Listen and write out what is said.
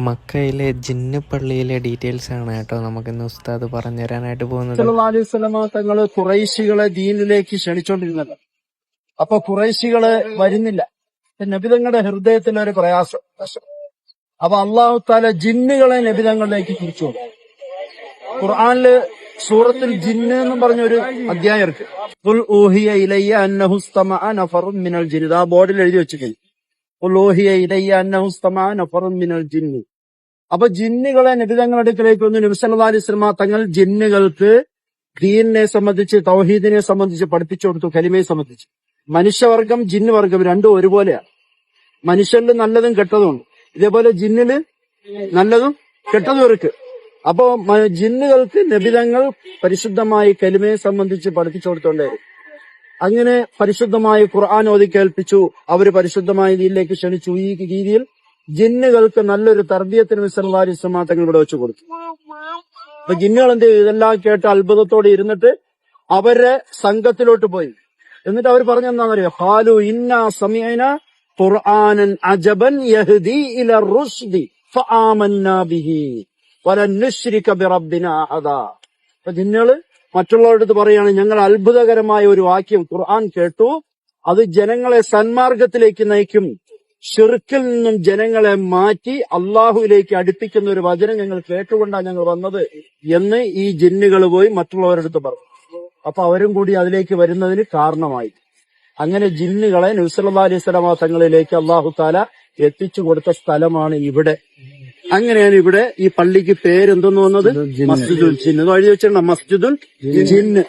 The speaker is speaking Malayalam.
മക്കയിലെ ജിന്ന് പള്ളിയിലെ ഡീറ്റെയിൽസ് ആണ് കേട്ടോ നമുക്കിന്ന് ഉസ്താദ് പറഞ്ഞു തരാനായിട്ട് പോകുന്നത്. സല്ലല്ലാഹു അലൈഹി വസല്ലമ തങ്ങള് ഖുറൈശികളെ ദീനിലേക്ക് ക്ഷണിച്ചോണ്ടിരുന്നത്. അപ്പൊ ഖുറൈശികള് വരുന്നില്ല. നബിതങ്ങളുടെ ഹൃദയത്തിൽ ഒരു പ്രയാസം. അപ്പൊ അള്ളാഹു താല ജിന്നുകളെ നബിതങ്ങളിലേക്ക് തിരിച്ചു. ഖുർആനില് സൂറത്തുൽ ജിന്ന് എന്നും പറഞ്ഞൊരു അധ്യായം ഇருக்கு. ഖുൽ ഊഹിയ ഇലയ്യ അന്നഹു ഇസ്തമഅ നഫറുൻ മിനൽ ജിന്ന്. ആ ബോർഡിൽ എഴുതി വെച്ചിട്ടുണ്ട്. ഖുൽ ഊഹിയ ഇലയ്യ അന്നഹു ഇസ്തമഅ നഫറുൻ മിനൽ ജിന്ന്. അപ്പൊ ജിന്നുകളെ നബിതങ്ങളുടെ അടുക്കലേക്ക് വന്നു. നബി സല്ലല്ലാഹു അലൈഹി വസല്ലമ തങ്ങൾ ജിന്നുകൾക്ക് ദീനിനെ സംബന്ധിച്ച് തൗഹീദിനെ സംബന്ധിച്ച് പഠിപ്പിച്ചു കൊടുത്തു. കലിമയെ സംബന്ധിച്ച് മനുഷ്യവർഗം ജിന്ന് വർഗം രണ്ടും ഒരുപോലെയാണ്. മനുഷ്യരിൽ നല്ലതും കെട്ടതും ഉണ്ട്. ഇതേപോലെ ജിന്നില് നല്ലതും കെട്ടതും ഇருக்கு. അപ്പോ ജിന്നുകൾക്ക് നബിതങ്ങൾ പരിശുദ്ധമായി കലിമയെ സംബന്ധിച്ച് പഠിപ്പിച്ചു കൊടുത്തോണ്ടായിരുന്നു. അങ്ങനെ പരിശുദ്ധമായി ഖുർആൻ ഓതി കേൾപ്പിച്ചു. അവര് പരിശുദ്ധമായ ദീനിലേക്ക് ക്ഷണിച്ചു. ഈ രീതിയിൽ ജിന്നുകൾക്ക് നല്ലൊരു തർബിയത്തിന് നബി സല്ലല്ലാഹു അലൈഹി വസല്ലം തങ്ങൾ ഇവിടെ വെച്ചു കൊടുത്തു. അപ്പൊ ജിന്നുകൾ എന്ത് ചെയ്തു? ഇതെല്ലാം കേട്ട് അത്ഭുതത്തോടെ ഇരുന്നിട്ട് അവരെ സംഘത്തിലോട്ട് പോയി. എന്നിട്ട് അവർ പറഞ്ഞെന്താണെന്നറിയോ? ഖാലു ഇന്നാ സമീഅന ഖുർആനൻ അജബൻ യഹ്ദി ഇല റുശ്ദി ഫആമന്നാ ബിഹി വലൻ നുശ്രിക ബിറബ്ബിനാ അഹദാ. അപ്പൊ ജിന്നുകൾ മറ്റുള്ളവരുടെ അടുത്ത് പറയാണ്, ഞങ്ങൾ അത്ഭുതകരമായ ഒരു വാക്യം ഖുർആൻ കേട്ടു, അത് ജനങ്ങളെ സന്മാർഗത്തിലേക്ക് നയിക്കും, ഷിർക്കിൽ നിന്നും ജനങ്ങളെ മാറ്റി അള്ളാഹുവിലേക്ക് അടുപ്പിക്കുന്ന ഒരു വചനം ഞങ്ങൾ കേട്ടുകൊണ്ടാണ് ഞങ്ങൾ വന്നത് എന്ന് ഈ ജിന്നുകൾ പോയി മറ്റുള്ളവരുടെ അടുത്ത് പറഞ്ഞു. അപ്പൊ അവരും കൂടി അതിലേക്ക് വരുന്നതിന് കാരണമായി. അങ്ങനെ ജിന്നുകളെ നബി സല്ലല്ലാഹു അലൈഹി വസല്ലമ തങ്ങളിലേക്ക് അള്ളാഹു താല എത്തിച്ചു കൊടുത്ത സ്ഥലമാണ് ഇവിടെ. അങ്ങനെയാണ് ഇവിടെ ഈ പള്ളിക്ക് പേരെന്തെന്ന് വന്നത്? മസ്ജിദുൽ ജിന്ന്. എഴുതി വെച്ചിട്ടുണ്ട്, മസ്ജിദുൽ ജിന്ന്.